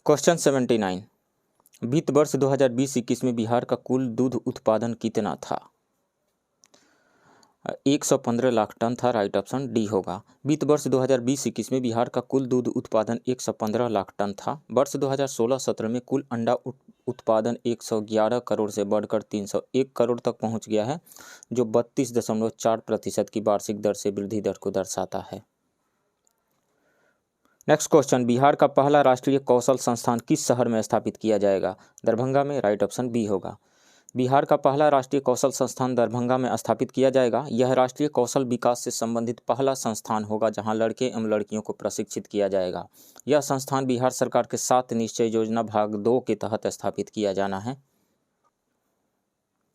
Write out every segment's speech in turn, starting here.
Question 79, वित्त वर्ष 2020-21 में बिहार का कुल दूध उत्पादन कितना था? 115 लाख टन था। राइट ऑप्शन डी होगा। वित्त वर्ष 2020-21 में बिहार का कुल दूध उत्पादन 115 लाख टन था। वर्ष 2016-17 में कुल अंडा उत्पादन 111 करोड़ से बढ़कर 301 करोड़ तक पहुंच गया है, जो 32.4% की वार्षिक दर से वृद्धि दर को दर्शाता है। नेक्स्ट क्वेश्चन, बिहार का पहला राष्ट्रीय कौशल संस्थान किस शहर में स्थापित किया जाएगा? दरभंगा में। राइट ऑप्शन बी होगा। बिहार का पहला राष्ट्रीय कौशल संस्थान दरभंगा में स्थापित किया जाएगा। यह राष्ट्रीय कौशल विकास से संबंधित पहला संस्थान होगा जहां लड़के एवं लड़कियों को प्रशिक्षित किया जाएगा। यह संस्थान बिहार सरकार के 7 निश्चय योजना भाग 2 के तहत स्थापित किया जाना है।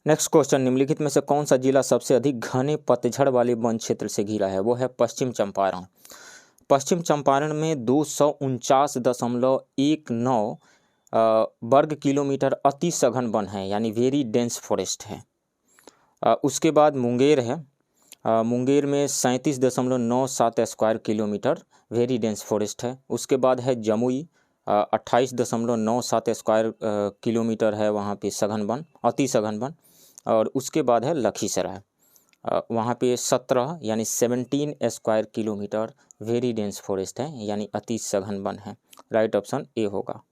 नेक्स्ट क्वेश्चन, निम्नलिखित में से कौन सा जिला सबसे अधिक घने पतझड़ वाले वन क्षेत्र से घिरा है? वो है पश्चिम चंपारण। पश्चिम चंपारण में 249.19 वर्ग किलोमीटर अति सघन वन है, यानी वेरी डेंस फॉरेस्ट है। उसके बाद मुंगेर है। मुंगेर में 37.97 square kilometre very dense forest है। उसके बाद है जमुई, 28.97 स्क्वायर किलोमीटर है वहाँ पे सघन वन, अति सघन वन। और उसके बाद है लखीसराय, वहाँ पे 17 यानी 17 square kilometre very dense forest है, यानी अति सघन वन है। राइट ऑप्शन ए होगा।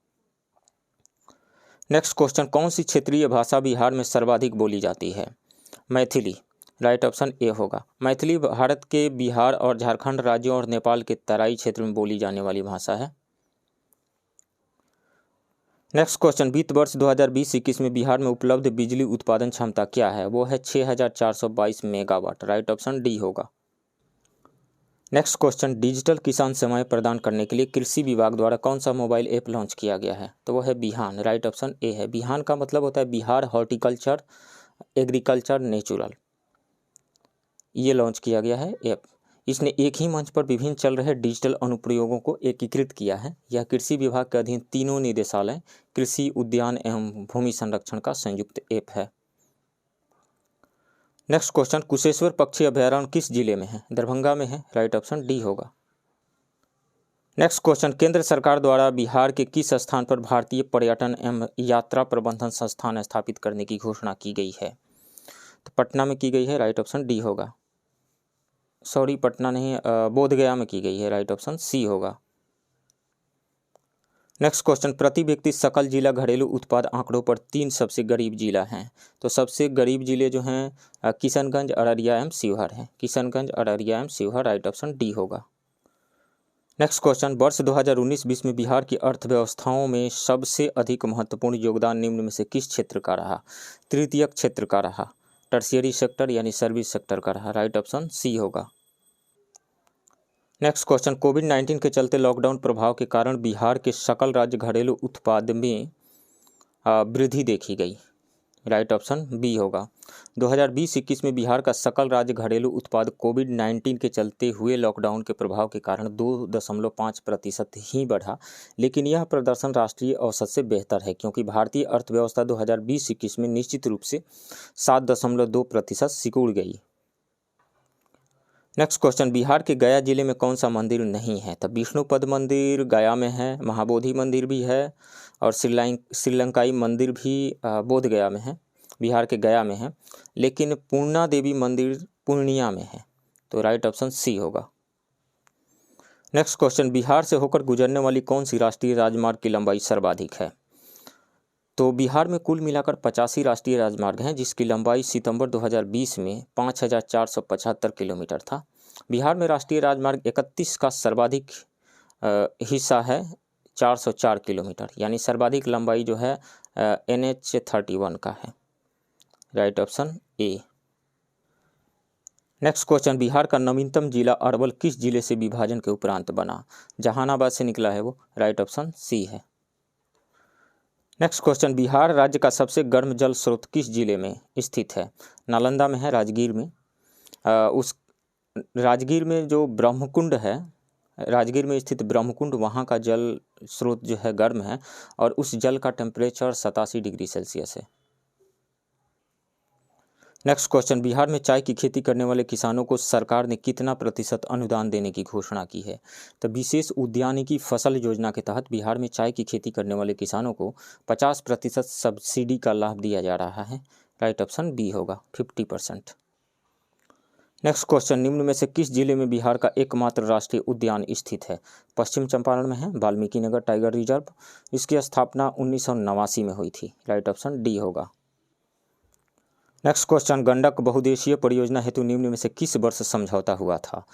नेक्स्ट क्वेश्चन, कौन सी क्षेत्रीय भाषा बिहार में सर्वाधिक बोली जाती है? मैथिली। राइट ऑप्शन ए होगा। मैथिली भारत के बिहार और झारखंड राज्यों और नेपाल के तराई क्षेत्र में बोली जाने वाली भाषा है। नेक्स्ट क्वेश्चन, वित्त वर्ष 2020-21 में बिहार में उपलब्ध बिजली उत्पादन क्षमता क्या है? वो है 6422 मेगावाट। राइट ऑप्शन डी होगा। नेक्स्ट क्वेश्चन, डिजिटल किसान सेवाएं प्रदान करने के लिए कृषि विभाग द्वारा कौन सा मोबाइल ऐप लॉन्च किया गया है? तो वो है बिहान। राइट ऑप्शन ए है। बिहान का मतलब होता है बिहार हॉर्टिकल्चर एग्रीकल्चर नेचुरल, ये लॉन्च किया गया है ऐप। इसने एक ही मंच पर विभिन्न चल रहे डिजिटल अनुप्रयोगों को एकीकृत किया है। यह कृषि विभाग के अधीन तीनों निदेशालय, कृषि, उद्यान एवं भूमि संरक्षण का संयुक्त ऐप है। नेक्स्ट क्वेश्चन, कुशेश्वर पक्षी अभयारण्य किस जिले में है? दरभंगा में है। राइट ऑप्शन डी होगा। नेक्स्ट क्वेश्चन, केंद्र सरकार द्वारा बिहार के किस स्थान पर भारतीय पर्यटन एवं यात्रा प्रबंधन संस्थान स्थापित करने की घोषणा की गई है? तो पटना में की गई है। राइट ऑप्शन डी होगा। सॉरी, पटना नहीं, बोधगया में की गई है। राइट ऑप्शन सी होगा। नेक्स्ट क्वेश्चन, प्रति व्यक्ति सकल जिला घरेलू उत्पाद आंकड़ों पर 3 सबसे गरीब जिला हैं। तो सबसे गरीब जिले जो हैं किशनगंज, अररिया एवं शिवहर हैं। किशनगंज, अररिया एवं शिवहर। राइट ऑप्शन डी होगा। नेक्स्ट क्वेश्चन, वर्ष 2019-20 में बिहार की अर्थव्यवस्थाओं में सबसे अधिक महत्वपूर्ण योगदान निम्न में से किस क्षेत्र का रहा? तृतीयक क्षेत्र का रहा, टर्शियरी सेक्टर यानी सर्विस सेक्टर का रहा। राइट ऑप्शन सी होगा। नेक्स्ट क्वेश्चन, कोविड-19 के चलते लॉकडाउन प्रभाव के कारण बिहार के सकल राज्य घरेलू उत्पाद में वृद्धि देखी गई। राइट ऑप्शन बी होगा। 2020-21 में बिहार का सकल राज्य घरेलू उत्पाद कोविड-19 के चलते हुए लॉकडाउन के प्रभाव के कारण 2.5% ही बढ़ा, लेकिन यह प्रदर्शन राष्ट्रीय औसत से बेहतर है, क्योंकि भारतीय अर्थव्यवस्था 2020-21 में निश्चित रूप से 7.2% सिकुड़ गई। नेक्स्ट क्वेश्चन, बिहार के गया जिले में कौन सा मंदिर नहीं है? तो विष्णुपद मंदिर गया में है, महाबोधि मंदिर भी है और श्रीलंकाई मंदिर भी बोध गया में है, बिहार के गया में है। लेकिन पूर्णा देवी मंदिर पूर्णिया में है। तो राइट ऑप्शन सी होगा। नेक्स्ट क्वेश्चन, बिहार से होकर गुजरने वाली कौन सी राष्ट्रीय राजमार्ग की लंबाई सर्वाधिक है? तो बिहार में कुल मिलाकर 85 राष्ट्रीय राजमार्ग हैं, जिसकी लंबाई सितंबर 2020 में 5475 किलोमीटर था। बिहार में राष्ट्रीय राजमार्ग 31 का सर्वाधिक हिस्सा है 404 किलोमीटर, यानी सर्वाधिक लंबाई जो है NH 31 का है। Right option A. Next question, Bihar का नवीनतम जिला अरवल किस जिले से विभाजन के उपरांत बना? जहानाबाद से निकला है वो। राइट ऑप्शन सी है। नेक्स्ट क्वेश्चन, बिहार राज्य का सबसे गर्म जल स्रोत किस जिले में स्थित है? नालंदा में है, राजगीर में। उस राजगीर में जो ब्रह्मकुंड है, राजगीर में स्थित ब्रह्मकुंड, वहाँ का जल स्रोत जो है गर्म है और उस जल का टेम्परेचर 87 डिग्री सेल्सियस है। नेक्स्ट क्वेश्चन, बिहार में चाय की खेती करने वाले किसानों को सरकार ने कितना प्रतिशत अनुदान देने की घोषणा की है? तो विशेष उद्यानिकी फसल योजना के तहत बिहार में चाय की खेती करने वाले किसानों को 50% सब्सिडी का लाभ दिया जा रहा है। राइट ऑप्शन बी होगा, 50%। नेक्स्ट क्वेश्चन, निम्न में से किस जिले में बिहार का एकमात्र राष्ट्रीय उद्यान स्थित है? पश्चिम चंपारण में है वाल्मीकि नगर टाइगर रिजर्व। इसकी स्थापना 1989 में हुई थी। राइट ऑप्शन डी होगा। नेक्स्ट क्वेश्चन, गंडक बहुउद्देशीय परियोजना हेतु निम्न में से किस वर्ष समझौता हुआ था?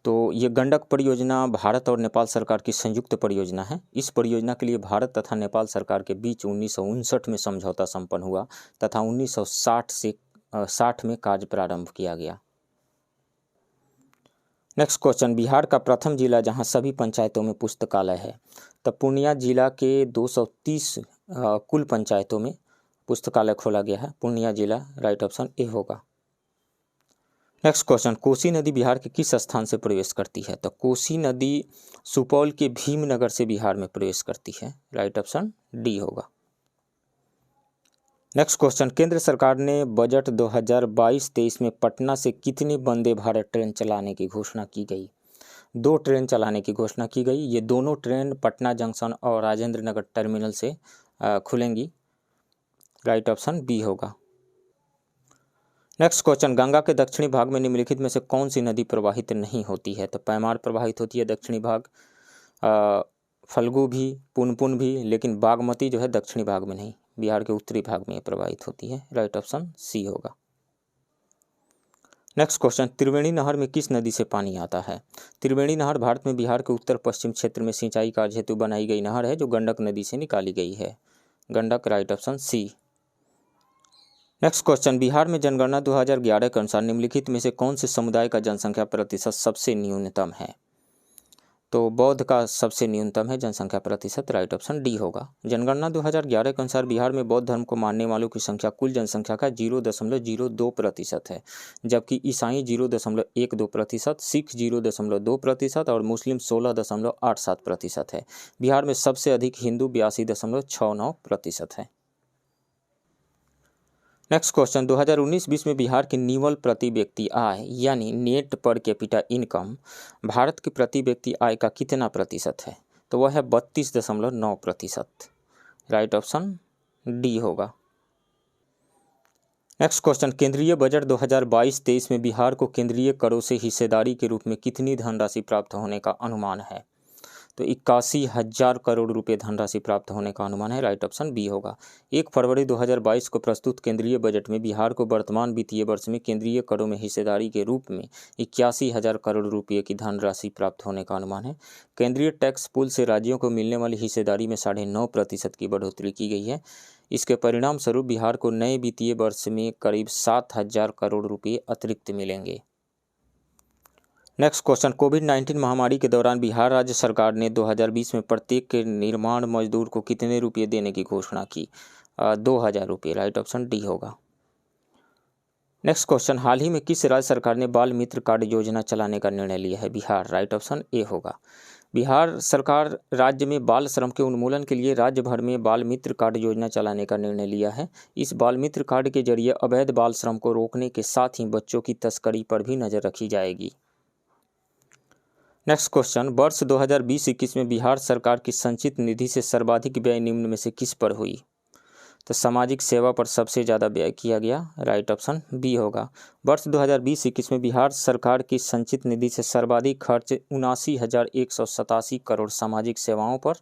तो ये गंडक परियोजना भारत और नेपाल सरकार की संयुक्त परियोजना है। इस परियोजना के लिए भारत तथा नेपाल सरकार के बीच 1959 में समझौता संपन्न हुआ तथा 1960 में कार्य प्रारंभ किया गया। नेक्स्ट क्वेश्चन, बिहार का प्रथम जिला जहां सभी पंचायतों में पुस्तकालय है, तब पूर्णिया जिला के 230 कुल पंचायतों में पुस्तकालय खोला गया है। पूर्णिया जिला। राइट ऑप्शन ए होगा। नेक्स्ट क्वेश्चन, कोसी नदी बिहार के किस स्थान से प्रवेश करती है? तो कोसी नदी सुपौल के भीमनगर से बिहार में प्रवेश करती है। राइट ऑप्शन डी होगा। नेक्स्ट क्वेश्चन, केंद्र सरकार ने बजट 2022-23 में पटना से कितनी वंदे भारत ट्रेन चलाने की घोषणा की गई? 2 ट्रेन चलाने की घोषणा की गई। ये दोनों ट्रेन पटना जंक्शन और राजेंद्र नगर टर्मिनल से खुलेंगी। राइट ऑप्शन बी होगा। नेक्स्ट क्वेश्चन, गंगा के दक्षिणी भाग में निम्नलिखित में से कौन सी नदी प्रवाहित नहीं होती है? तो पैमार प्रवाहित होती है दक्षिणी भाग, फल्गु भी, पुनपुन भी, लेकिन बागमती जो है दक्षिणी भाग में नहीं, बिहार के उत्तरी भाग में प्रवाहित होती है। राइट ऑप्शन सी होगा। नेक्स्ट क्वेश्चन, त्रिवेणी नहर में किस नदी से पानी आता है? त्रिवेणी नहर भारत में बिहार के उत्तर पश्चिम क्षेत्र में सिंचाई कार्य हेतु बनाई गई नहर है जो गंडक नदी से निकाली गई है। Gandak. Right option C. Next question, Bihar में जनगणना 2011 के अनुसार निम्नलिखित में से कौन से समुदाय का जनसंख्या प्रतिशत सबसे न्यूनतम है? तो बौद्ध का सबसे न्यूनतम है जनसंख्या प्रतिशत। राइट ऑप्शन डी होगा। जनगणना 2011 के अनुसार बिहार में बौद्ध धर्म को मानने वालों की संख्या कुल जनसंख्या का 0.02% है, जबकि ईसाई 0.12%, सिख 0.2% और मुस्लिम 16.87% है। बिहार में सबसे अधिक हिंदू 82.69% है। नेक्स्ट क्वेश्चन, 2019-20 में बिहार की निवल प्रति व्यक्ति आय यानी net per capita income Bharat की प्रति व्यक्ति आय का कितना प्रतिशत है? तो वह है 32.9%। राइट ऑप्शन डी होगा। नेक्स्ट क्वेश्चन, केंद्रीय बजट 2022-23 में बिहार को केंद्रीय करों से हिस्सेदारी के रूप में कितनी धनराशि प्राप्त होने का अनुमान है? तो 81,000 करोड़ रुपए धनराशि प्राप्त होने का अनुमान है। राइट ऑप्शन बी होगा। 1 फरवरी 2022 को प्रस्तुत केंद्रीय बजट में बिहार को वर्तमान वित्तीय वर्ष में केंद्रीय करों में हिस्सेदारी के रूप में 81,000 करोड़ रुपये की धनराशि प्राप्त होने का अनुमान है। केंद्रीय टैक्स पूल से राज्यों को मिलने वाली हिस्सेदारी में 9.5% की बढ़ोतरी की गई है। इसके परिणाम स्वरूप बिहार को नए वित्तीय वर्ष में करीब 7,000 करोड़ रुपये अतिरिक्त मिलेंगे। नेक्स्ट क्वेश्चन, कोविड-19 महामारी के दौरान बिहार राज्य सरकार ने 2020 में प्रत्येक के निर्माण मजदूर को कितने रुपये देने की घोषणा की? 2,000 रुपये। राइट ऑप्शन डी होगा। नेक्स्ट क्वेश्चन, हाल ही में किस राज्य सरकार ने बाल मित्र कार्ड योजना चलाने का निर्णय लिया है? बिहार। राइट ऑप्शन ए होगा। बिहार सरकार राज्य में बाल श्रम के उन्मूलन के लिए राज्य भर में बाल मित्र कार्ड योजना चलाने का निर्णय लिया है। इस बाल मित्र कार्ड के जरिए अवैध बाल श्रम को रोकने के साथ ही बच्चों की तस्करी पर भी नजर रखी जाएगी। नेक्स्ट क्वेश्चन, वर्ष 2020-21 में बिहार सरकार की संचित निधि से सर्वाधिक व्यय निम्न में से किस पर हुई? तो सामाजिक सेवा पर सबसे ज़्यादा व्यय किया गया। राइट ऑप्शन बी होगा। वर्ष 2020-21 में बिहार सरकार की संचित निधि से सर्वाधिक खर्च 79,187 करोड़ सामाजिक सेवाओं पर,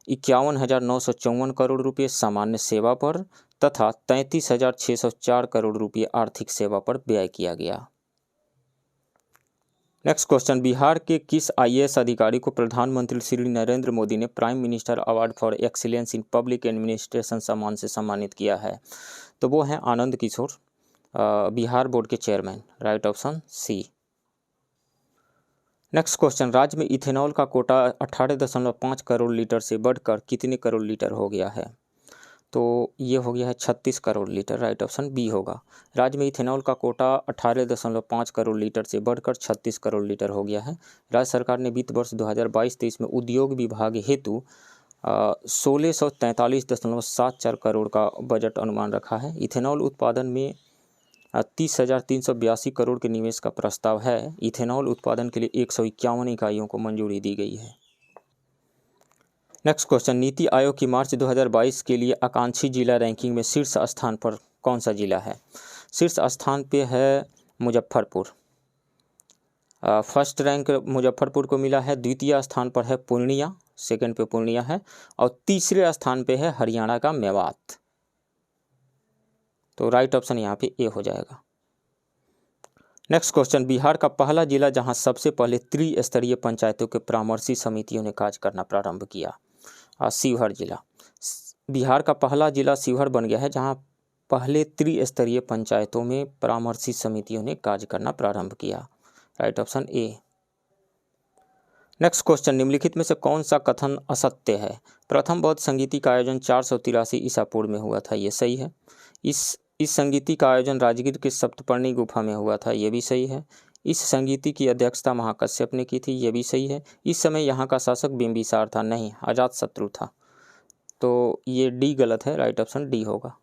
51,954 करोड़ रुपये सामान्य सेवा पर तथा 33,604 करोड़ रुपये आर्थिक सेवा पर व्यय किया गया। नेक्स्ट क्वेश्चन, बिहार के किस IAS अधिकारी को प्रधानमंत्री श्री नरेंद्र मोदी ने prime minister award for excellence in public administration सम्मान से सम्मानित किया है? तो वो हैं आनंद किशोर, बिहार बोर्ड के chairman. Right option C. Next question, राज्य में इथेनॉल का कोटा 18.5 करोड़ लीटर से बढ़कर कितने करोड़ लीटर हो गया है? तो ये हो गया है 36 crore litre. Right option B होगा। राज्य में इथेनॉल का कोटा 18.5 करोड़ लीटर से बढ़कर 36 करोड़ लीटर हो गया है। राज्य सरकार ने वित्त वर्ष 2022-23 में उद्योग विभाग हेतु 1643.74 करोड़ का बजट अनुमान रखा है। इथेनॉल उत्पादन में 30,382 करोड़ के निवेश का प्रस्ताव है। इथेनॉल उत्पादन के लिए 151 इकाइयों को मंजूरी दी गई है। नेक्स्ट क्वेश्चन, नीति आयोग की मार्च 2022 के लिए आकांक्षी जिला रैंकिंग में शीर्ष स्थान पर कौन सा जिला है? शीर्ष स्थान पे है मुजफ्फरपुर। फर्स्ट रैंक मुजफ्फरपुर को मिला है। द्वितीय स्थान पर है पूर्णिया, सेकंड पे पूर्णिया है, और तीसरे स्थान पे है हरियाणा का मेवात। तो राइट ऑप्शन यहाँ पे ए हो जाएगा। नेक्स्ट क्वेश्चन, बिहार का पहला जिला जहां सबसे पहले त्रिस्तरीय पंचायतों के परामर्शी समितियों ने कार्य करना प्रारंभ किया, शिवहर जिला। बिहार का पहला जिला शिवहर बन गया है जहां पहले त्रिस्तरीय पंचायतों में परामर्शी समितियों ने कार्य करना प्रारंभ किया। Right option A. Next question, निम्नलिखित में से कौन सा कथन असत्य है? प्रथम बौद्ध संगीति का आयोजन 483 ईसा पूर्व में हुआ था, ये सही है। इस संगीति का आयोजन राजगीर के सप्तपर्णी गुफा में हुआ था, ये भी सही है। इस संगीति की अध्यक्षता महाकश्यप ने की थी, ये भी सही है। इस समय यहाँ का शासक बिंबिसार था, नहीं, अजातशत्रु था। तो ये डी गलत है, राइट ऑप्शन डी होगा।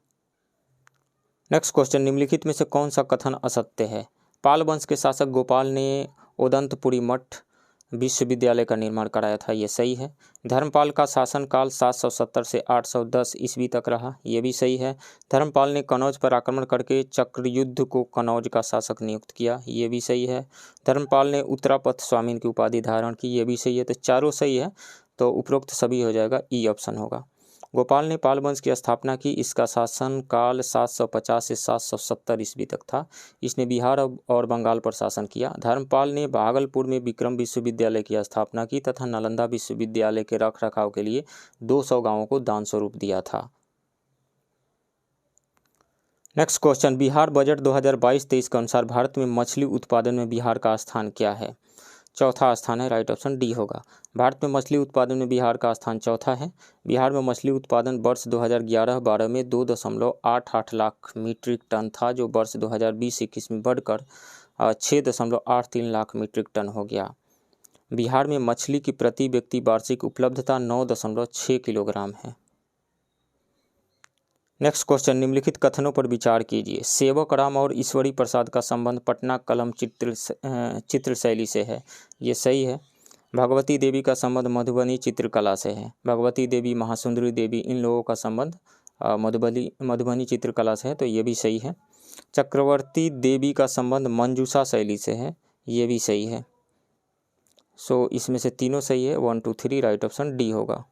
नेक्स्ट क्वेश्चन, निम्नलिखित में से कौन सा कथन असत्य है? पाल वंश के शासक गोपाल ने ओदंतपुरी मठ विश्वविद्यालय का निर्माण कराया था, ये सही है। धर्मपाल का शासनकाल 770 से 810 ईस्वी तक रहा, ये भी सही है। धर्मपाल ने कनौज पर आक्रमण करके चक्रयुद्ध को कनौज का शासक नियुक्त किया, ये भी सही है। धर्मपाल ने उत्तरापथ स्वामीन की उपाधि धारण की, ये भी सही है। तो चारों सही है, तो उपरोक्त सभी हो जाएगा, ई ऑप्शन होगा। गोपाल ने पाल वंश की स्थापना की, इसका शासनकाल 750 से 770 ईस्वी तक था। इसने बिहार और बंगाल पर शासन किया। धर्मपाल ने भागलपुर में विक्रम विश्वविद्यालय की स्थापना की तथा नालंदा विश्वविद्यालय के रखरखाव के लिए 200 गांवों को दान स्वरूप दिया था। नेक्स्ट क्वेश्चन, बिहार बजट 2022-23 के अनुसार भारत में मछली उत्पादन में बिहार का स्थान क्या है? चौथा स्थान है, राइट ऑप्शन डी होगा। भारत में मछली उत्पादन में बिहार का स्थान चौथा है। बिहार में मछली उत्पादन वर्ष 2011-12 में 2.88 लाख मीट्रिक टन था, जो वर्ष 2020-21 में बढ़कर 6.83 लाख मीट्रिक टन हो गया। बिहार में मछली की प्रति व्यक्ति वार्षिक उपलब्धता 9.6 किलोग्राम है। नेक्स्ट क्वेश्चन, निम्नलिखित कथनों पर विचार कीजिए। सेवक राम और ईश्वरी प्रसाद का संबंध पटना कलम चित्र शैली से है, ये सही है। भगवती देवी का संबंध मधुबनी चित्रकला से है। भगवती देवी, महासुंदरी देवी, इन लोगों का संबंध मधुबनी चित्रकला से है, तो ये भी सही है। चक्रवर्ती देवी का संबंध मंजूषा शैली से है, ये भी सही है। सो इसमें से तीनों सही है, 1 2 3, राइट ऑप्शन डी होगा।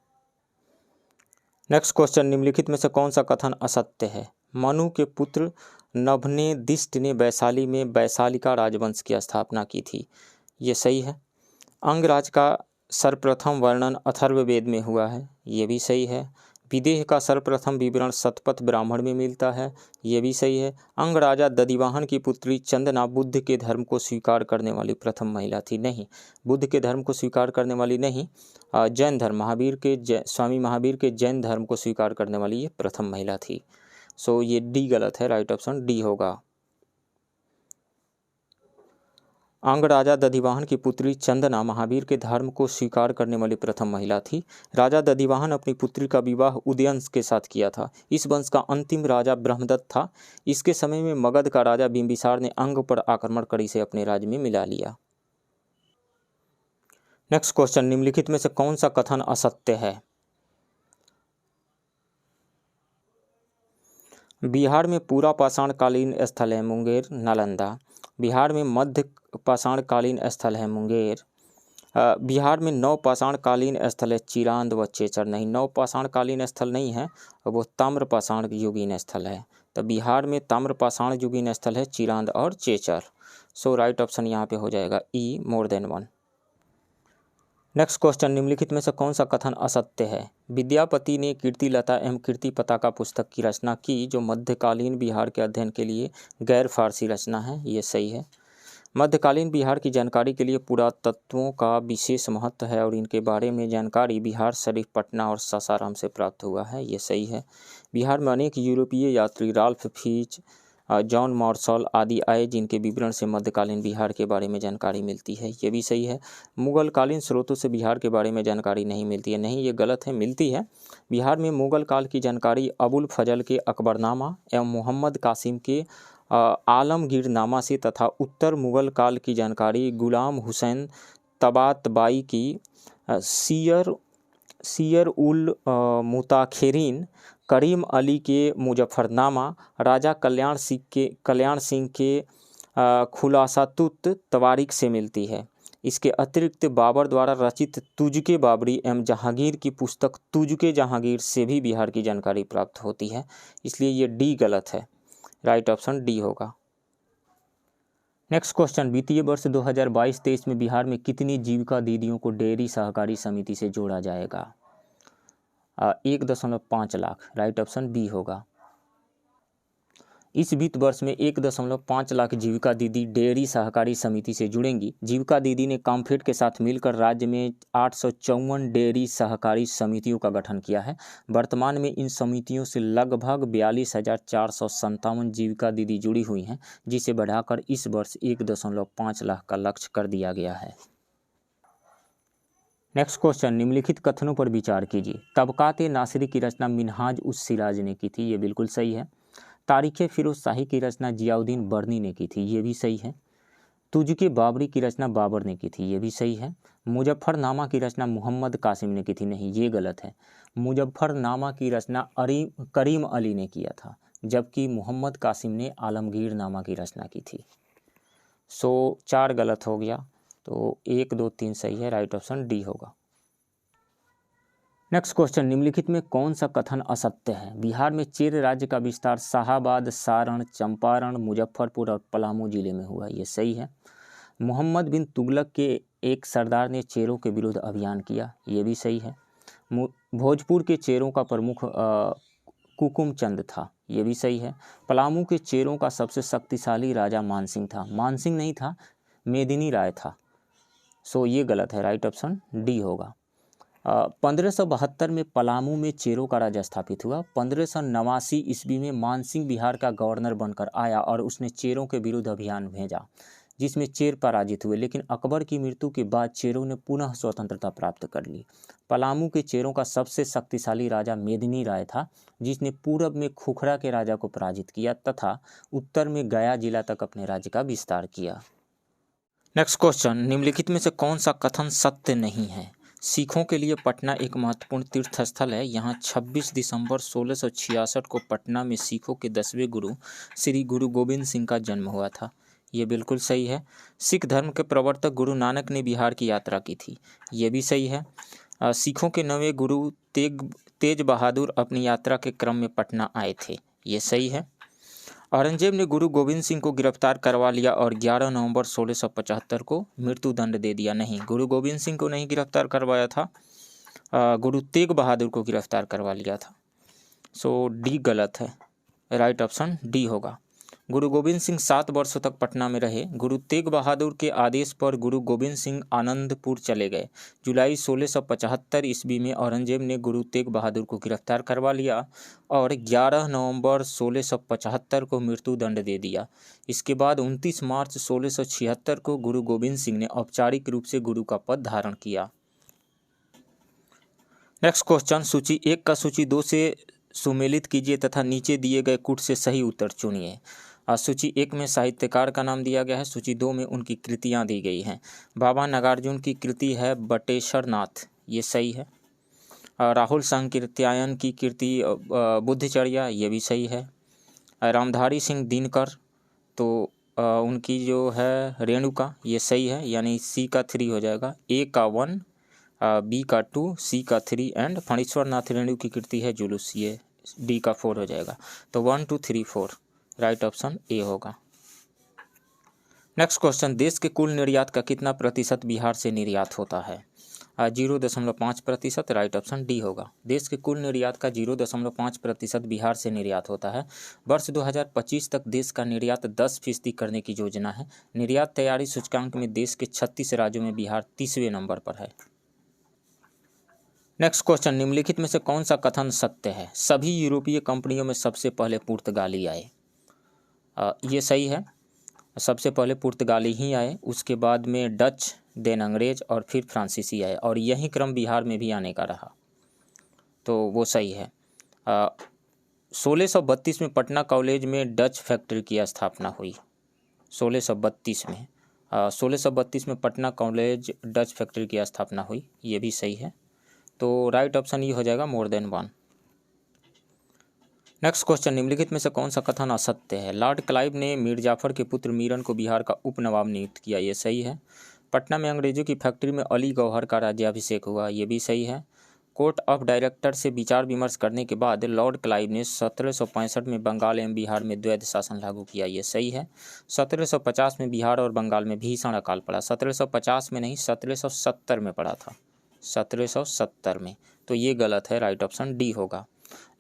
नेक्स्ट क्वेश्चन, निम्नलिखित में से कौन सा कथन असत्य है? मनु के पुत्र नभनेदिष्ट ने वैशाली में वैशालिका राजवंश की स्थापना की थी, ये सही है। अंगराज का सर्वप्रथम वर्णन अथर्ववेद में हुआ है, ये भी सही है। विदेह का सर्वप्रथम विवरण शतपथ ब्राह्मण में मिलता है, ये भी सही है। अंगराजा दधिवाहन की पुत्री चंदना बुद्ध के धर्म को स्वीकार करने वाली प्रथम महिला थी, नहीं, बुद्ध के धर्म को स्वीकार करने वाली नहीं, जैन धर्म स्वामी महावीर के जैन धर्म को स्वीकार करने वाली ये प्रथम महिला थी। सो ये डी गलत है, राइट ऑप्शन डी होगा। अंगराजा दधिवाहन की पुत्री चंदना महावीर के धर्म को स्वीकार करने वाली प्रथम महिला थी। राजा दधिवाहन अपनी पुत्री का विवाह उदयंश के साथ किया था। इस वंश का अंतिम राजा ब्रह्मदत्त था। इसके समय में मगध का राजा बिंबिसार ने अंग पर आक्रमण कर इसे अपने राज्य में मिला लिया। नेक्स्ट क्वेश्चन, निम्नलिखित में से कौन सा कथन असत्य है? बिहार में पूरा पाषाणकालीन स्थल है मुंगेर, नालंदा। बिहार में मध्य पाषाणकालीन स्थल है मुंगेर। बिहार में नव पाषाणकालीन स्थल है चिरांद व चेचर, नहीं, नव पाषाणकालीन स्थल नहीं है, वो ताम्र पाषाण युगीन स्थल है। तो बिहार में ताम्र पाषाण युगीन स्थल है चिरांद और चेचर। सो राइट ऑप्शन यहाँ पे हो जाएगा ई, मोर देन 1। नेक्स्ट क्वेश्चन, निम्नलिखित में से कौन सा कथन असत्य है? विद्यापति ने कीर्तिलता एवं कीर्ति पताका पुस्तक की रचना की, जो मध्यकालीन बिहार के अध्ययन के लिए गैर फारसी रचना है, ये सही है। मध्यकालीन बिहार की जानकारी के लिए पुरातत्वों का विशेष महत्व है और इनके बारे में जानकारी बिहार शरीफ, पटना और सासाराम से प्राप्त हुआ है, ये सही है। बिहार में अनेक यूरोपीय यात्री राल्फ फिच, जॉन मार्शल आदि आए, जिनके विवरण से मध्यकालीन बिहार के बारे में जानकारी मिलती है, ये भी सही है। मुगलकालीन स्रोतों से बिहार के बारे में जानकारी नहीं मिलती है, नहीं, ये गलत है, मिलती है। बिहार में मुगल काल की जानकारी अबुल फजल के अकबरनामा एवं मोहम्मद कासिम के आलमगीरनामा से तथा उत्तर मुगल काल की जानकारी गुलाम हुसैन तबातबाई की सीयर उल मुताखिरीन, करीम अली के मुजफ्फरनामा, राजा कल्याण सिंह के खुलासातुत तवारीख से मिलती है। इसके अतिरिक्त बाबर द्वारा रचित तुज़के बाबरी एवं जहांगीर की पुस्तक तुज़के जहांगीर से भी बिहार की जानकारी प्राप्त होती है। इसलिए ये डी गलत है, राइट ऑप्शन डी होगा। नेक्स्ट क्वेश्चन, वित्तीय वर्ष 2022-23 में बिहार में कितनी जीविका दीदियों को डेयरी सहकारी समिति से जोड़ा जाएगा? 1.5 लाख, राइट ऑप्शन बी होगा। इस वित्त वर्ष में 1.5 लाख जीविका दीदी डेयरी सहकारी समिति से जुड़ेंगी। जीविका दीदी ने कामफेड के साथ मिलकर राज्य में 854 डेयरी सहकारी समितियों का गठन किया है। वर्तमान में इन समितियों से लगभग 42,457 जीविका दीदी जुड़ी हुई हैं, जिसे बढ़ाकर इस वर्ष 1.5 लाख का लक्ष्य कर दिया गया है। नेक्स्ट क्वेश्चन, निम्नलिखित कथनों पर विचार कीजिए। तबकात-ए नासिरी की रचना मिनहाज उस सिराज ने की थी, ये बिल्कुल सही है। तारीख़ फिरोज शाही की रचना जियाउद्दीन बर्नी ने की थी, ये भी सही है। तुज़के बाबरी की रचना बाबर ने की थी, ये भी सही है। मुजफ्फरनामा की रचना मोहम्मद कासिम ने की थी, नहीं ये गलत है। मुजफ्फरनामा की रचना करीम अली ने किया था, जबकि मोहम्मद कासिम ने आलमगीरनामा की रचना की थी। 4 गलत हो गया, तो 1, 2, 3 सही है, राइट ऑप्शन डी होगा। नेक्स्ट क्वेश्चन, निम्नलिखित में कौन सा कथन असत्य है? बिहार में चेर राज्य का विस्तार शाहाबाद, सारण, चंपारण, मुजफ्फरपुर और पलामू जिले में हुआ, ये सही है। मोहम्मद बिन तुगलक के एक सरदार ने चेरों के विरुद्ध अभियान किया, ये भी सही है। भोजपुर के चेरों का प्रमुख कुकुम चंद था, ये भी सही है। पलामू के चेरों का सबसे शक्तिशाली राजा मानसिंह था, मानसिंह नहीं था, मेदिनी राय था। ये गलत है, राइट ऑप्शन डी होगा। 1572 में पलामू में चेरों का राज स्थापित हुआ। 1589 ईस्वी में मानसिंह बिहार का गवर्नर बनकर आया और उसने चेरों के विरुद्ध अभियान भेजा, जिसमें चेर पराजित हुए, लेकिन अकबर की मृत्यु के बाद चेरों ने पुनः स्वतंत्रता प्राप्त कर ली। पलामू के चेरों का सबसे शक्तिशाली राजा मेदिनी राय था, जिसने पूरब में खुखरा के राजा को पराजित किया तथा उत्तर में गया जिला तक अपने राज्य का विस्तार किया। नेक्स्ट क्वेश्चन, निम्नलिखित में से कौन सा कथन सत्य नहीं है? सिखों के लिए पटना एक महत्वपूर्ण तीर्थ स्थल है। यहाँ 26 दिसंबर 1666 को पटना में सिखों के 10वें गुरु श्री गुरु गोविंद सिंह का जन्म हुआ था, ये बिल्कुल सही है। सिख धर्म के प्रवर्तक गुरु नानक ने बिहार की यात्रा की थी, ये भी सही है। सिखों के 9वें गुरु तेज बहादुर अपनी यात्रा के क्रम में पटना आए थे, ये सही है। औरंगजेब ने गुरु गोविंद सिंह को गिरफ्तार करवा लिया और 11 नवंबर 1675 को मृत्यु दंड दे दिया। नहीं, गुरु गोविंद सिंह को नहीं गिरफ्तार करवाया था, गुरु तेग बहादुर को गिरफ्तार करवा लिया था। डी गलत है, राइट ऑप्शन डी होगा। गुरु गोविंद सिंह 7 वर्षों तक पटना में रहे। गुरु तेग बहादुर के आदेश पर गुरु गोविंद सिंह आनंदपुर चले गए। जुलाई 1675 ईस्वी में औरंगजेब ने गुरु तेग बहादुर को गिरफ्तार करवा लिया और 11 नवंबर 1675 को मृत्यु दंड दे दिया। इसके बाद 29 मार्च 1676 को गुरु गोविंद सिंह ने औपचारिक रूप से गुरु का पद धारण किया। नेक्स्ट क्वेश्चन, सूची 1 का सूची 2 से सुमेलित कीजिए तथा नीचे दिए गए कुट से सही उत्तर चुनिए। सूची 1 में साहित्यकार का नाम दिया गया है, सूची 2 में उनकी कृतियां दी गई हैं। बाबा नागार्जुन की कृति है बटेश्वर नाथ, ये सही है। राहुल सांकृत्यायन की कृति बुद्धचर्या, ये भी सही है। रामधारी सिंह दिनकर, तो उनकी जो है रेणुका, ये सही है, यानी सी का 3 हो जाएगा। ए का 1, बी का 2, सी का 3 एंड फणीश्वर नाथ रेणु की कृति है जुलूस, ये डी का 4 हो जाएगा। तो 1, 2, 3, 4 राइट ऑप्शन ए होगा। नेक्स्ट क्वेश्चन, देश के कुल निर्यात का कितना प्रतिशत बिहार से निर्यात होता है? 0.5%, राइट ऑप्शन डी होगा। देश के कुल निर्यात का 0.5% बिहार से निर्यात होता है। वर्ष 2025 तक देश का निर्यात 10% करने की योजना है। निर्यात तैयारी सूचकांक में देश के 36 राज्यों में बिहार 30वें नंबर पर है। नेक्स्ट क्वेश्चन, निम्नलिखित में से कौन सा कथन सत्य है? सभी यूरोपीय कंपनियों में सबसे पहले पुर्तगाली आए, ये सही है। सबसे पहले पुर्तगाली ही आए, उसके बाद में डच, देन अंग्रेज और फिर फ्रांसीसी आए, और यही क्रम बिहार में भी आने का रहा, तो वो सही है। 1632 में पटना कॉलेज में डच फैक्ट्री की स्थापना हुई। 1632 में 1632 में पटना कॉलेज डच फैक्ट्री की स्थापना हुई, ये भी सही है। तो राइट ऑप्शन ये हो जाएगा more than one. Next question, निम्नलिखित में से कौन सा कथन असत्य है? लॉर्ड क्लाइव ने मीर जाफर के पुत्र मीरन को बिहार का उप नवाब नियुक्त किया, ये सही है। पटना में अंग्रेजों की फैक्ट्री में अली गौहर का राज्याभिषेक हुआ, ये भी सही है। कोर्ट ऑफ डायरेक्टर से विचार विमर्श करने के बाद लॉर्ड क्लाइव ने 1765 में बंगाल एवं बिहार में द्वैध शासन लागू किया, ये सही है। 1750 में बिहार और बंगाल में भीषण अकाल पड़ा, 1750 में नहीं 1770 में पड़ा था, 1770 में, तो ये गलत है, राइट ऑप्शन डी होगा।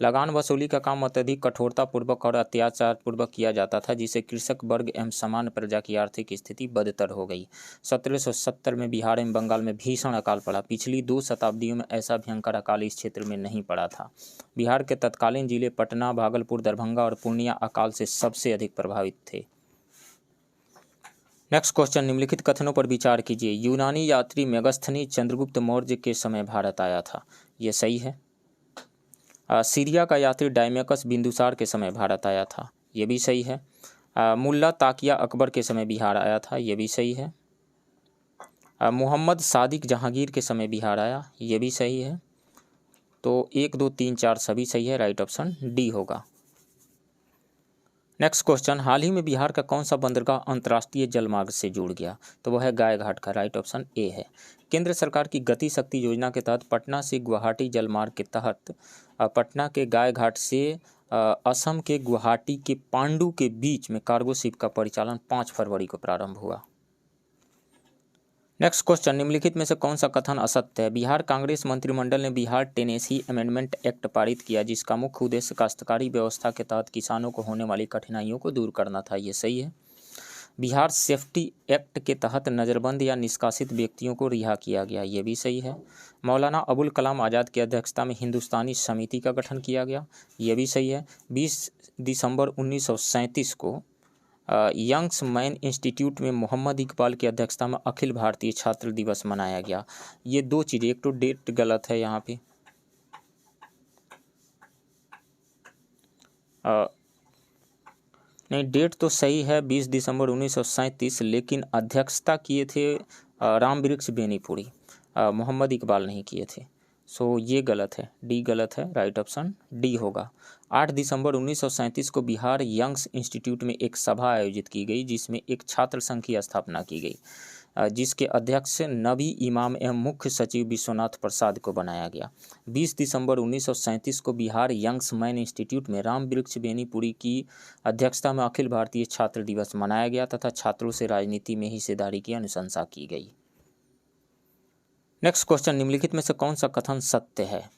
लगान वसूली का काम अत्यधिक कठोरतापूर्वक और अत्याचार पूर्वक किया जाता था, जिससे कृषक वर्ग एवं सामान्य प्रजा की आर्थिक स्थिति बदतर हो गई। 1770 में बिहार एवं बंगाल में भीषण अकाल पड़ा। पिछली 2 शताब्दियों में ऐसा भयंकर अकाल इस क्षेत्र में नहीं पड़ा था। बिहार के तत्कालीन जिले पटना, भागलपुर, दरभंगा और पूर्णिया अकाल से सबसे अधिक प्रभावित थे। नेक्स्ट क्वेश्चन, निम्नलिखित कथनों पर विचार कीजिए। यूनानी यात्री मेगस्थनी चंद्रगुप्त मौर्य के समय भारत आया था, ये सही है। सीरिया का यात्री डायमेकस बिंदुसार के समय भारत आया था, ये भी सही है। मुल्ला ताकिया अकबर के समय बिहार आया था, ये भी सही है। मोहम्मद सादिक जहांगीर के समय बिहार आया, ये भी सही है। तो 1, 2, 3, 4 सभी सही है, राइट ऑप्शन डी होगा। नेक्स्ट क्वेश्चन, हाल ही में बिहार का कौन सा बंदरगाह अंतर्राष्ट्रीय जलमार्ग से जुड़ गया? तो वह है गायघाट का, राइट ऑप्शन ए है। केंद्र सरकार की गति शक्ति योजना के तहत पटना से गुवाहाटी जलमार्ग के तहत पटना के गायघाट से असम के गुवाहाटी के पांडु के बीच में कार्गो शिप का परिचालन 5 फरवरी को प्रारंभ हुआ। नेक्स्ट क्वेश्चन, निम्नलिखित में से कौन सा कथन असत्य है? बिहार कांग्रेस मंत्रिमंडल ने बिहार टेनेसी अमेंडमेंट एक्ट पारित किया, जिसका मुख्य उद्देश्य काश्तकारी व्यवस्था के तहत किसानों को होने वाली कठिनाइयों को दूर करना था, ये सही है। बिहार सेफ्टी एक्ट के तहत नज़रबंद या निष्कासित व्यक्तियों को रिहा किया गया, ये भी सही है। मौलाना अबुल कलाम आज़ाद की अध्यक्षता में हिंदुस्तानी समिति का गठन किया गया, ये भी सही है। 20 दिसंबर 1937 को यंग्स मैन इंस्टीट्यूट में मोहम्मद इकबाल की अध्यक्षता में अखिल भारतीय छात्र दिवस मनाया गया। ये 2 चीज़ें, एक तो डेट गलत है यहाँ पे, नहीं डेट तो सही है 20 दिसंबर 1937, लेकिन अध्यक्षता किए थे रामवृक्ष बेनीपुरी, मोहम्मद इकबाल नहीं किए थे। सो ये गलत है, डी गलत है, राइट ऑप्शन डी होगा। 8 दिसंबर 1937 को बिहार यंग्स इंस्टीट्यूट में एक सभा आयोजित की गई, जिसमें एक छात्र संघ की स्थापना की गई, जिसके अध्यक्ष नबी इमाम एवं मुख्य सचिव विश्वनाथ प्रसाद को बनाया गया। 20 दिसंबर 1937 को बिहार यंग्स मैन इंस्टीट्यूट में रामवृक्ष बेनीपुरी की अध्यक्षता में अखिल भारतीय छात्र दिवस मनाया गया तथा छात्रों से राजनीति में हिस्सेदारी की अनुशंसा की गई। नेक्स्ट क्वेश्चन, निम्नलिखित में से कौन सा कथन सत्य है?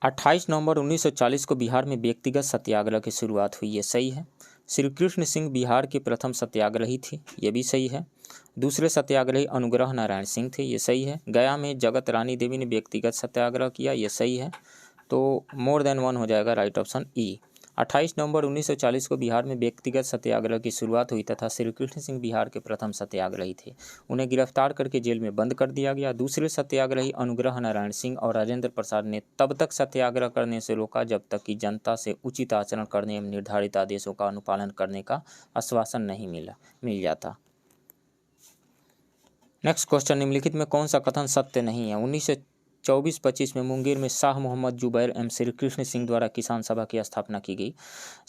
28 नवंबर 1940 को बिहार में व्यक्तिगत सत्याग्रह की शुरुआत हुई, ये सही है। श्री कृष्ण सिंह बिहार के प्रथम सत्याग्रही थे, ये भी सही है। दूसरे सत्याग्रही अनुग्रह नारायण सिंह थे, ये सही है। गया में जगत रानी देवी ने व्यक्तिगत सत्याग्रह किया, ये सही है। तो मोर देन वन हो जाएगा, राइट ऑप्शन ई। 28 नवंबर 1940 को बिहार में व्यक्तिगत सत्याग्रह की शुरुआत हुई तथा श्री कृष्ण सिंह बिहार के प्रथम सत्याग्रही थे। उन्हें गिरफ्तार करके जेल में बंद कर दिया गया। दूसरे सत्याग्रही अनुग्रह नारायण सिंह और राजेंद्र प्रसाद ने तब तक सत्याग्रह करने से रोका जब तक कि जनता से उचित आचरण करने एवं निर्धारित आदेशों का अनुपालन करने का आश्वासन नहीं मिल जाता। नेक्स्ट क्वेश्चन, निम्नलिखित में कौन सा कथन सत्य नहीं है? 1924-25 में मुंगेर में शाह मोहम्मद जुबैर एवं श्री कृष्ण सिंह द्वारा किसान सभा की स्थापना की गई।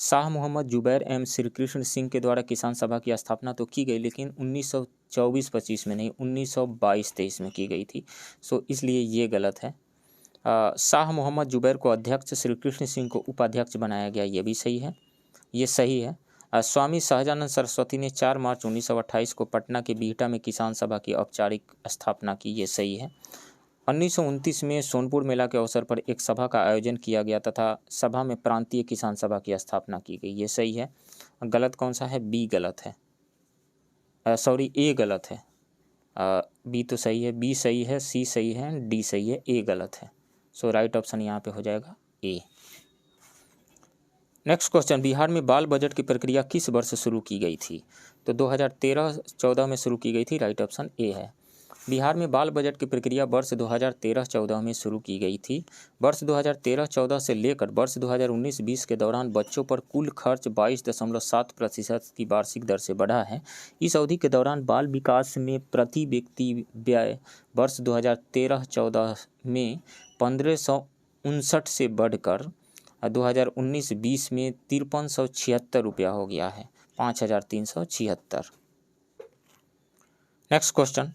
शाह मोहम्मद जुबैर एवं श्री कृष्ण सिंह के द्वारा किसान सभा की स्थापना तो की गई, लेकिन 1924-25 में नहीं, 1922-23 में की गई थी। सो इसलिए ये गलत है। शाह मोहम्मद जुबैर को अध्यक्ष, श्री कृष्ण सिंह को उपाध्यक्ष बनाया गया, ये भी सही है, ये सही है। स्वामी सहजानंद सरस्वती ने 4 मार्च 1928 को पटना के बिहटा में किसान सभा की औपचारिक स्थापना की, ये सही है। 1929 में सोनपुर मेला के अवसर पर एक सभा का आयोजन किया गया तथा सभा में प्रांतीय किसान सभा की स्थापना की गई, ये सही है। गलत कौन सा है? बी गलत है, सॉरी ए गलत है। बी तो सही है, बी सही है, सी सही है, डी सही है, ए गलत है। सो राइट ऑप्शन यहाँ पे हो जाएगा ए। नेक्स्ट क्वेश्चन, बिहार में बाल बजट की प्रक्रिया किस वर्ष शुरू की गई थी? तो 2013-14 में शुरू की गई थी, राइट ऑप्शन ए है। बिहार में बाल बजट की प्रक्रिया वर्ष 2013-14 में शुरू की गई थी। वर्ष 2013-14 से लेकर वर्ष 2019-20 के दौरान बच्चों पर कुल खर्च 22.7% की वार्षिक दर से बढ़ा है। इस अवधि के दौरान बाल विकास में प्रति व्यक्ति व्यय वर्ष 2013-14 में 1559 से बढ़कर 2019-20 में 5376 रुपया हो गया है, 5376। नेक्स्ट क्वेश्चन,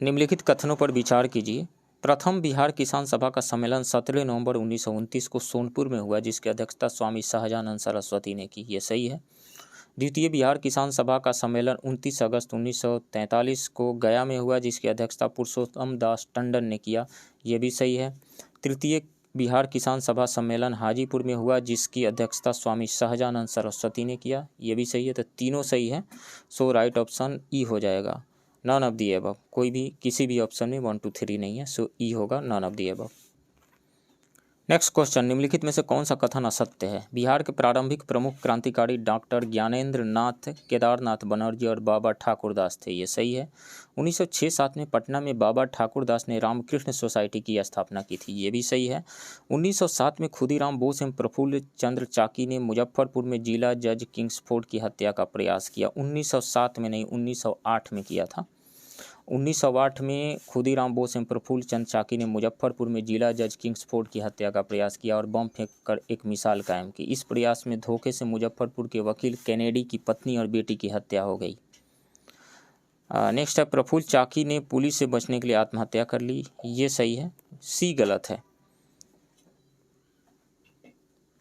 निम्नलिखित कथनों पर विचार कीजिए। प्रथम बिहार किसान सभा का सम्मेलन 17 नवंबर 1929 को सोनपुर में हुआ, जिसकी अध्यक्षता स्वामी शाहजानंद सरस्वती ने की। ये सही है। द्वितीय बिहार किसान सभा का सम्मेलन 29 अगस्त 1943 को गया में हुआ, जिसकी अध्यक्षता पुरुषोत्तम दास टंडन ने किया। ये भी सही है। तृतीय बिहार किसान सभा सम्मेलन हाजीपुर में हुआ, जिसकी अध्यक्षता स्वामी शाहजानंद सरस्वती ने किया। ये भी सही है। तो तीनों सही है। सो राइट ऑप्शन ई हो जाएगा, नन ऑफ दी अबव। कोई भी किसी भी ऑप्शन में 1 2 3 नहीं है, सो ई होगा, none of the above. Next question, निम्नलिखित में से कौन सा कथन असत्य है? बिहार के प्रारंभिक प्रमुख क्रांतिकारी डॉक्टर ज्ञानेंद्र नाथ केदारनाथ बनर्जी और बाबा ठाकुरदास थे। ये सही है। 1906-07 में पटना में बाबा ठाकुरदास ने रामकृष्ण सोसाइटी की स्थापना की थी। ये भी सही है। 1907 में खुदीराम बोस एवं प्रफुल्ल चंद्र चाकी ने मुजफ्फरपुर में जिला जज किंग्सफोर्ड की हत्या का प्रयास किया। 1907 में नहीं, 1908 में किया था। 1908 में खुदीराम बोस एवं प्रफुल्ल चंद्र चाकी ने मुजफ्फरपुर में जिला जज किंग्सफोर्ड की हत्या का प्रयास किया और बम फेंक कर एक मिसाल कायम की। इस प्रयास में धोखे से मुजफ्फरपुर के वकील कैनेडी की पत्नी और बेटी की हत्या हो गई। नेक्स्ट है, प्रफुल्ल चाकी ने पुलिस से बचने के लिए आत्महत्या कर ली। ये सही है। सी गलत है।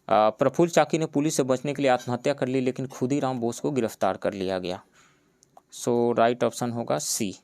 प्रफुल्ल चाकी ने पुलिस से बचने के लिए आत्महत्या कर ली, लेकिन खुदीराम बोस को गिरफ्तार कर लिया गया। सो राइट ऑप्शन होगा सी।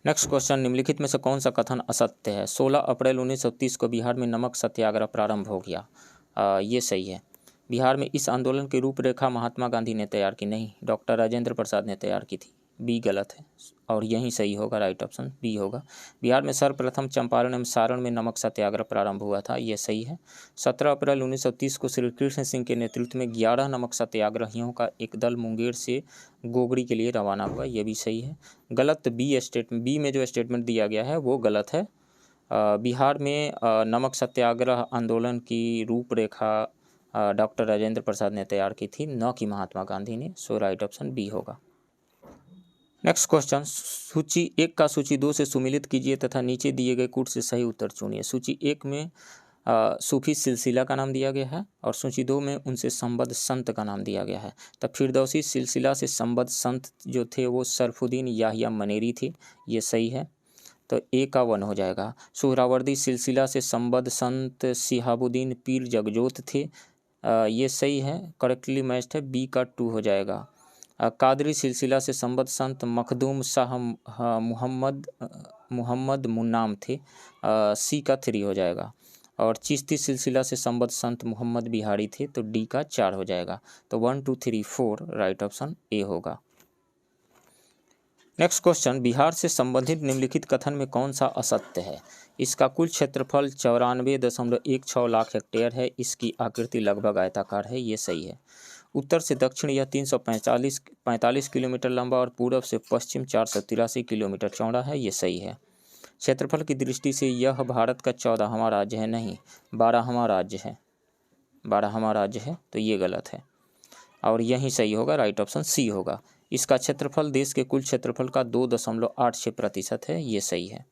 नेक्स्ट क्वेश्चन, निम्नलिखित में से कौन सा कथन असत्य है? 16 अप्रैल 1930 को बिहार में नमक सत्याग्रह प्रारंभ हो गया। ये सही है। बिहार में इस आंदोलन की रूपरेखा महात्मा गांधी ने तैयार की नहीं, डॉक्टर राजेंद्र प्रसाद ने तैयार की थी। बी गलत है और यही सही होगा, राइट ऑप्शन बी होगा। बिहार में सर्वप्रथम चंपारण एवं सारण में नमक सत्याग्रह प्रारंभ हुआ था। ये सही है। 17 अप्रैल 1930 को श्री कृष्ण सिंह के नेतृत्व में 11 नमक सत्याग्रहियों का एक दल मुंगेर से गोगड़ी के लिए रवाना हुआ। ये भी सही है। गलत बी में जो स्टेटमेंट दिया गया है वो गलत है। बिहार में नमक सत्याग्रह आंदोलन की रूपरेखा डॉक्टर राजेंद्र प्रसाद ने तैयार की थी, न कि महात्मा गांधी ने। सो राइट ऑप्शन बी होगा। नेक्स्ट क्वेश्चन, सूची 1 का सूची 2 से सुमिलित कीजिए तथा नीचे दिए गए कूट से सही उत्तर चुनिए। सूची 1 में सूफी सिलसिला का नाम दिया गया है और सूची 2 में उनसे संबद्ध संत का नाम दिया गया है। तब फिरदौसी सिलसिला से संबद्ध संत जो थे वो सरफुद्दीन याहिया मनेरी थे। ये सही है। तो ए का 1 हो जाएगा। सुहरावर्दी सिलसिला से संबद्ध संत सिहाबुद्दीन पीर जगजोत थे। ये सही है, करेक्टली मैच्ड है। बी का 2 हो जाएगा। कादरी सिलसिला से संबद्ध संत मखदूम शाह मुहम्मद मुन्नाम थे। सी का 3 हो जाएगा। और चिश्ती सिलसिला से संबद्ध संत मोहम्मद बिहारी थे, तो डी का 4 हो जाएगा। तो 1 2 3 4 राइट ऑप्शन ए होगा। नेक्स्ट क्वेश्चन, बिहार से संबंधित निम्नलिखित कथन में कौन सा असत्य है? इसका कुल क्षेत्रफल 94.16 लाख हेक्टेयर है। इसकी आकृति लगभग आयताकार है। ये सही है। उत्तर से दक्षिण यह 345 किलोमीटर लंबा और पूरब से पश्चिम 483 किलोमीटर चौड़ा है। ये सही है। क्षेत्रफल की दृष्टि से यह भारत का 14वां राज्य है, नहीं 12वां राज्य है। 12वां राज्य है, तो ये गलत है और यही सही होगा, राइट ऑप्शन सी होगा। इसका क्षेत्रफल देश के कुल क्षेत्रफल का 2.86% है। ये सही है,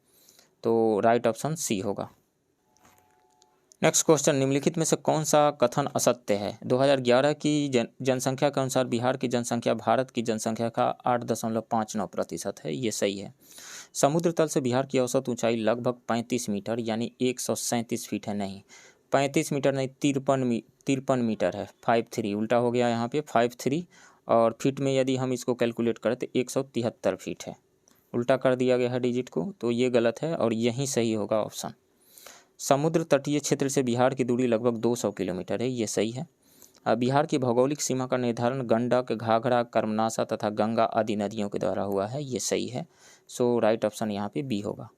तो राइट ऑप्शन सी होगा। नेक्स्ट क्वेश्चन, निम्नलिखित में से कौन सा कथन असत्य है? 2011 की जनसंख्या के अनुसार बिहार की जनसंख्या भारत की जनसंख्या का 8.59% है। ये सही है। समुद्र तल से बिहार की औसत ऊंचाई लगभग 35 मीटर यानी 137 फीट है, नहीं 35 मीटर नहीं 53 मीटर है। 53 उल्टा हो गया यहाँ पे 53, और फीट में यदि हम इसको कैलकुलेट करें तो 173 फीट है। उल्टा कर दिया गया है डिजिट को, तो ये गलत है और यही सही होगा ऑप्शन। समुद्र तटीय क्षेत्र से बिहार की दूरी लगभग 200 किलोमीटर है। ये सही है। बिहार की भौगोलिक सीमा का निर्धारण गंडक, घाघरा, कर्मनाशा तथा गंगा आदि नदियों के द्वारा हुआ है। ये सही है। सो राइट ऑप्शन यहाँ पे बी होगा।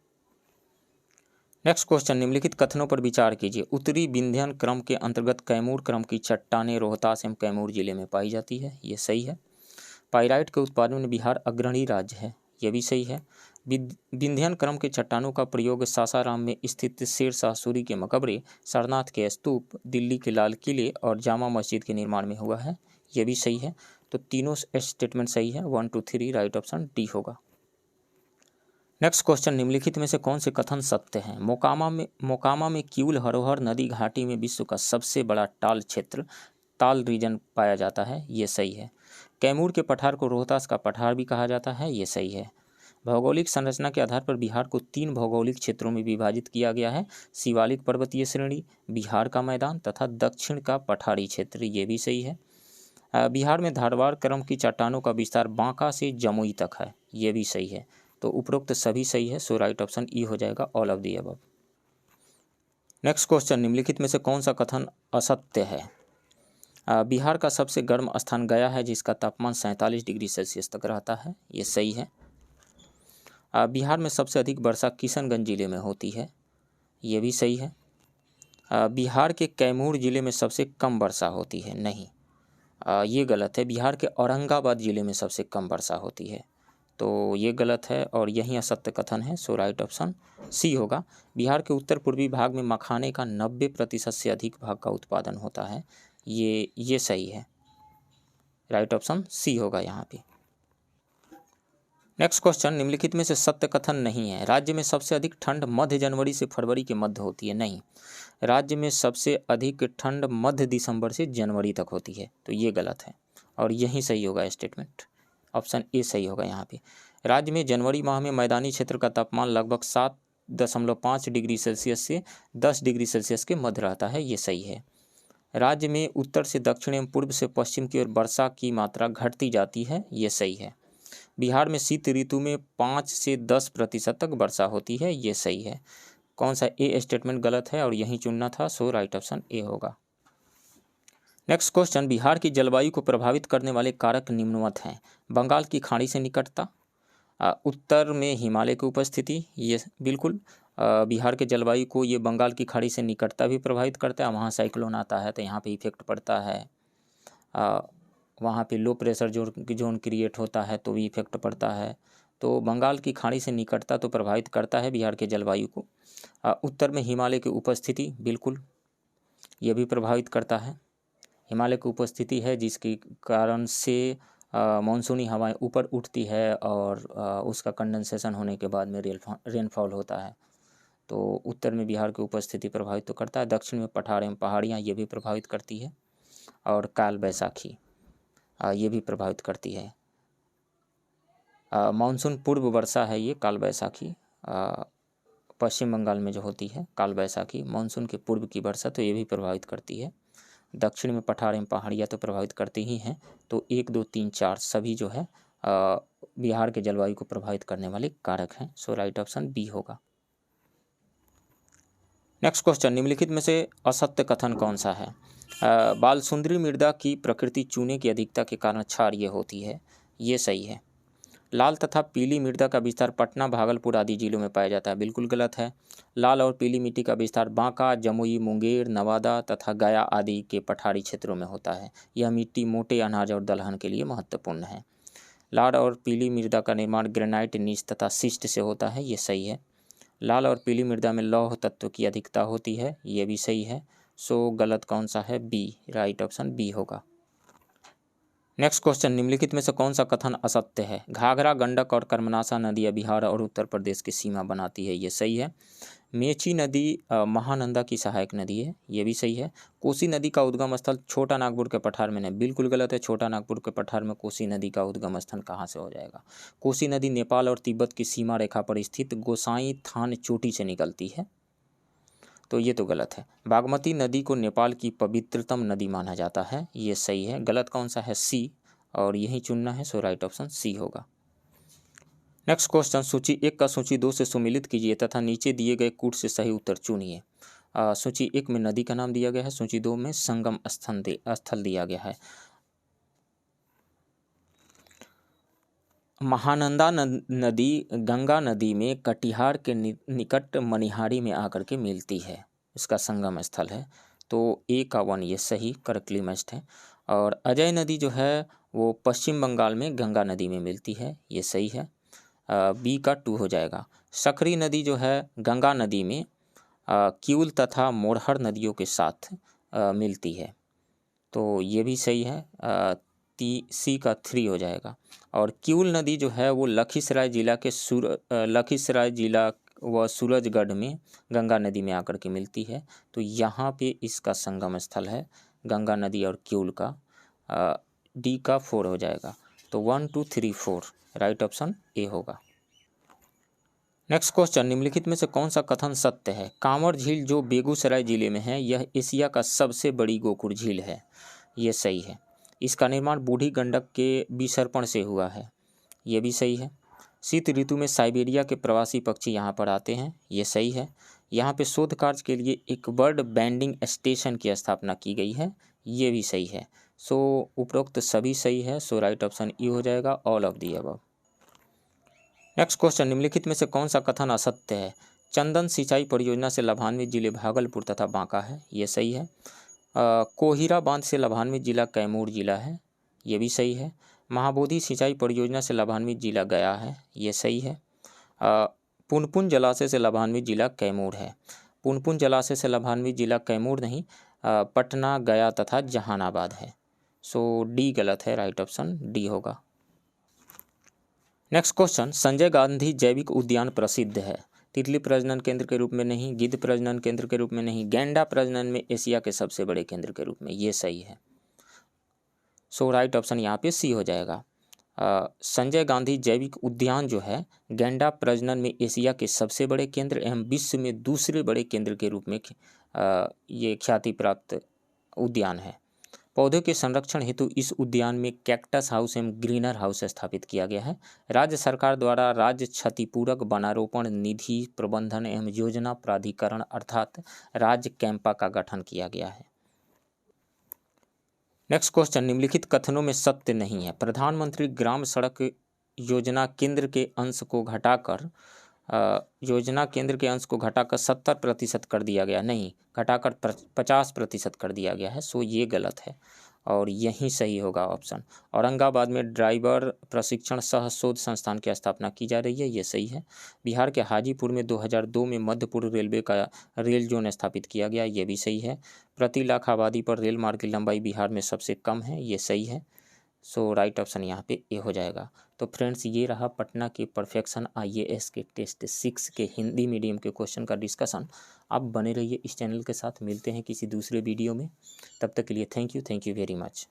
नेक्स्ट क्वेश्चन, निम्नलिखित कथनों पर विचार कीजिए। उत्तरी विंध्यन क्रम के अंतर्गत कैमूर क्रम की चट्टानें रोहतास एवं कैमूर जिले में पाई जाती है। ये सही है। पाइराइट के उत्पादन में बिहार अग्रणी राज्य है। ये भी सही है। विंध्यन क्रम के चट्टानों का प्रयोग सासाराम में स्थित शेरशाह सूरी के मकबरे, सारनाथ के स्तूप, दिल्ली के लाल किले और जामा मस्जिद के निर्माण में हुआ है। ये भी सही है। तो तीनों स्टेटमेंट सही है। 1 2 3 राइट ऑप्शन डी होगा। नेक्स्ट क्वेश्चन, निम्नलिखित में से कौन से कथन सत्य हैं? मोकामा में किउल हरोहर नदी घाटी में विश्व का सबसे बड़ा टाल क्षेत्र ताल रीजन पाया जाता है। ये सही है। कैमूर के पठार को रोहतास का पठार भी कहा जाता है। ये सही है। भौगोलिक संरचना के आधार पर बिहार को 3 भौगोलिक क्षेत्रों में विभाजित किया गया है। शिवालिक पर्वतीय श्रेणी, बिहार का मैदान तथा दक्षिण का पठारी क्षेत्र। ये भी सही है। बिहार में धारवाड़ क्रम की चट्टानों का विस्तार बांका से जमुई तक है। ये भी सही है। तो उपरोक्त सभी सही है। सो राइट ऑप्शन ई हो जाएगा, all of the above. Next question, निम्नलिखित में से कौन सा कथन असत्य है? बिहार का सबसे गर्म स्थान गया है, जिसका तापमान 47 डिग्री सेल्सियस तक रहता है। ये सही है। बिहार में सबसे अधिक वर्षा किशनगंज जिले में होती है। ये भी सही है। बिहार के कैमूर जिले में सबसे कम वर्षा होती है। नहीं, ये गलत है। बिहार के औरंगाबाद जिले में सबसे कम वर्षा होती है। तो ये गलत है और यही असत्य कथन है। सो राइट ऑप्शन सी होगा। बिहार के उत्तर पूर्वी भाग में मखाने का 90% से अधिक भाग का उत्पादन होता है। ये सही है। राइट ऑप्शन सी होगा यहाँ पे। नेक्स्ट क्वेश्चन, निम्नलिखित में से सत्य कथन नहीं है। राज्य में सबसे अधिक ठंड मध्य जनवरी से फरवरी के मध्य होती है। नहीं, राज्य में सबसे अधिक ठंड मध्य दिसंबर से जनवरी तक होती है। तो ये गलत है और यही सही होगा स्टेटमेंट। ऑप्शन ए सही होगा यहाँ पे। राज्य में जनवरी माह में मैदानी क्षेत्र का तापमान लगभग 7.5 डिग्री सेल्सियस से 10 डिग्री सेल्सियस के मध्य रहता है। ये सही है। राज्य में उत्तर से दक्षिण एवं पूर्व से पश्चिम की ओर वर्षा की मात्रा घटती जाती है। ये सही है। बिहार में शीत ऋतु में 5 से 10% तक वर्षा होती है। ये सही है। कौन सा ए स्टेटमेंट गलत है और यही चुनना था। सो राइट ऑप्शन ए होगा। नेक्स्ट क्वेश्चन, बिहार की जलवायु को प्रभावित करने वाले कारक निम्नवत हैं। बंगाल की खाड़ी से निकटता, उत्तर में हिमालय की उपस्थिति। ये बिल्कुल बिहार के जलवायु को ये बंगाल की खाड़ी से निकटता भी प्रभावित करता है। वहाँ साइक्लोन आता है तो यहाँ पे इफेक्ट पड़ता है। वहाँ पे लो प्रेशर जोन क्रिएट होता है तो भी इफेक्ट पड़ता है। तो बंगाल की खाड़ी से निकटता तो प्रभावित करता है बिहार के जलवायु को। उत्तर में हिमालय की उपस्थिति, बिल्कुल ये भी प्रभावित करता है। हिमालय की उपस्थिति है जिसके कारण से मानसूनी हवाएं ऊपर उठती है और उसका कंडेंसेशन होने के बाद में रेनफॉल होता है। तो उत्तर में बिहार की उपस्थिति प्रभावित तो करता है। दक्षिण में पठार एवं पहाड़ियाँ ये भी प्रभावित करती है और काल बैसाखी ये भी प्रभावित करती है। मानसून पूर्व वर्षा है ये काल बैसाखी। पश्चिम बंगाल में जो होती है काल बैसाखी मानसून के पूर्व की वर्षा, तो ये भी प्रभावित करती है। दक्षिण में पठार एवं पहाड़ियाँ तो प्रभावित करती ही हैं। तो 1 2 3 4 सभी जो है बिहार के जलवायु को प्रभावित करने वाले कारक हैं। सो राइट ऑप्शन बी होगा। नेक्स्ट क्वेश्चन, निम्नलिखित में से असत्य कथन कौन सा है? बालसुंदरी मृदा की प्रकृति चूने की अधिकता के कारण क्षारीय होती है। ये सही है। लाल तथा पीली मृदा का विस्तार पटना, भागलपुर आदि जिलों में पाया जाता है। बिल्कुल गलत है। लाल और पीली मिट्टी का विस्तार बांका, जमुई, मुंगेर, नवादा तथा गया आदि के पठारी क्षेत्रों में होता है। यह मिट्टी मोटे अनाज और दलहन के लिए महत्वपूर्ण है। लाल और पीली मृदा का निर्माण ग्रेनाइट, नीच तथा शिस्ट से होता है। ये सही है। लाल और पीली मृदा में लौह तत्व की अधिकता होती है। ये भी सही है। सो गलत कौन सा है? बी। राइट ऑप्शन बी होगा। नेक्स्ट क्वेश्चन, निम्नलिखित में से कौन सा कथन असत्य है? घाघरा, गंडक और कर्मनाशा नदियाँ बिहार और उत्तर प्रदेश की सीमा बनाती है। ये सही है। मेची नदी महानंदा की सहायक नदी है। ये भी सही है। कोसी नदी का उद्गम स्थल छोटा नागपुर के पठार में नहीं, बिल्कुल गलत है। छोटा नागपुर के पठार में कोसी नदी का उद्गम स्थल कहाँ से हो जाएगा? कोसी नदी नेपाल और तिब्बत की सीमा रेखा पर स्थित गोसाई थान चोटी से निकलती है। तो ये तो गलत है। बागमती नदी को नेपाल की पवित्रतम नदी माना जाता है। ये सही है। गलत कौन सा है? सी, और यही चुनना है। सो राइट ऑप्शन सी होगा। नेक्स्ट क्वेश्चन, सूची 1 का सूची 2 से सुमिलित कीजिए तथा नीचे दिए गए कूट से सही उत्तर चुनिए। सूची 1 में नदी का नाम दिया गया है, सूची 2 में संगम स्थल दिया गया है। महानंदा नदी गंगा नदी में कटिहार के निकट मनिहारी में आकर के मिलती है, इसका संगम स्थल है। तो ए का 1 ये सही करेक्टली मैच्ड है। और अजय नदी जो है वो पश्चिम बंगाल में गंगा नदी में मिलती है। ये सही है। बी का 2 हो जाएगा। सकरी नदी जो है गंगा नदी में किउल तथा मोरहर नदियों के साथ मिलती है, तो ये भी सही है। सी का 3 हो जाएगा। और किउल नदी जो है वो लखीसराय जिला के लखीसराय जिला व सूरजगढ़ में गंगा नदी में आकर के मिलती है, तो यहाँ पे इसका संगम स्थल है गंगा नदी और किउल का। डी का 4 हो जाएगा। तो 1 2 3 4 राइट ऑप्शन ए होगा। नेक्स्ट क्वेश्चन, निम्नलिखित में से कौन सा कथन सत्य है? कांवर झील जो बेगूसराय जिले में है यह एशिया का सबसे बड़ी गोकुर झील है, ये सही है। इसका निर्माण बूढ़ी गंडक के विसर्पण से हुआ है, ये भी सही है। शीत ऋतु में साइबेरिया के प्रवासी पक्षी यहाँ पर आते हैं, ये सही है। यहाँ पे शोध कार्य के लिए एक बर्ड बैंडिंग स्टेशन की स्थापना की गई है, ये भी सही है। सो उपरोक्त सभी सही है, सो राइट ऑप्शन ई हो जाएगा, all of the above. Next question, निम्नलिखित में से कौन सा कथन असत्य है? चंदन सिंचाई परियोजना से लाभान्वित जिले भागलपुर तथा बांका है, ये सही है। कोहिरा बांध से लाभान्वित जिला कैमूर जिला है, ये भी सही है। महाबोधि सिंचाई परियोजना से लाभान्वित जिला गया है, ये सही है। पुनपुन जलाशय से लाभान्वित जिला कैमूर है। पुनपुन जलाशय से लाभान्वित जिला कैमूर नहीं, पटना, गया तथा जहानाबाद है। सो डी गलत है, राइट ऑप्शन डी होगा। नेक्स्ट क्वेश्चन, संजय गांधी जैविक उद्यान प्रसिद्ध है। तितली प्रजनन केंद्र के रूप में नहीं, गिद्ध प्रजनन केंद्र के रूप में नहीं, गैंडा प्रजनन में एशिया के सबसे बड़े केंद्र के रूप में, ये सही है। सो राइट ऑप्शन यहाँ पे सी हो जाएगा। संजय गांधी जैविक उद्यान जो है गैंडा प्रजनन में एशिया के सबसे बड़े केंद्र एवं विश्व में दूसरे बड़े केंद्र के रूप में ये ख्याति प्राप्त उद्यान है। पौधों के संरक्षण हेतु इस उद्यान में कैक्टस हाउस एवं ग्रीनर हाउस स्थापित किया गया है। राज्य सरकार द्वारा राज्य क्षतिपूरक वनारोपण निधि प्रबंधन एवं योजना प्राधिकरण अर्थात राज्य कैंपा का गठन किया गया है। नेक्स्ट क्वेश्चन, निम्नलिखित कथनों में सत्य नहीं है। प्रधानमंत्री ग्राम सड़क योजना केंद्र के अंश को घटाकर 70% कर दिया गया, नहीं घटाकर 50% कर दिया गया है, सो ये गलत है और यही सही होगा ऑप्शन। औरंगाबाद में ड्राइवर प्रशिक्षण सह शोध संस्थान की स्थापना की जा रही है, ये सही है। बिहार के हाजीपुर में 2002 में मध्य पूर्व रेलवे का रेल जोन स्थापित किया गया, ये भी सही है। प्रति लाख आबादी पर रेल मार्ग की लंबाई बिहार में सबसे कम है, ये सही है। सो राइट ऑप्शन यहाँ पे ए हो जाएगा। तो फ्रेंड्स, ये रहा पटना के परफेक्शन IAS के टेस्ट 6 के हिंदी मीडियम के क्वेश्चन का डिस्कशन। आप बने रहिए इस चैनल के साथ, मिलते हैं किसी दूसरे वीडियो में। तब तक के लिए थैंक यू वेरी मच।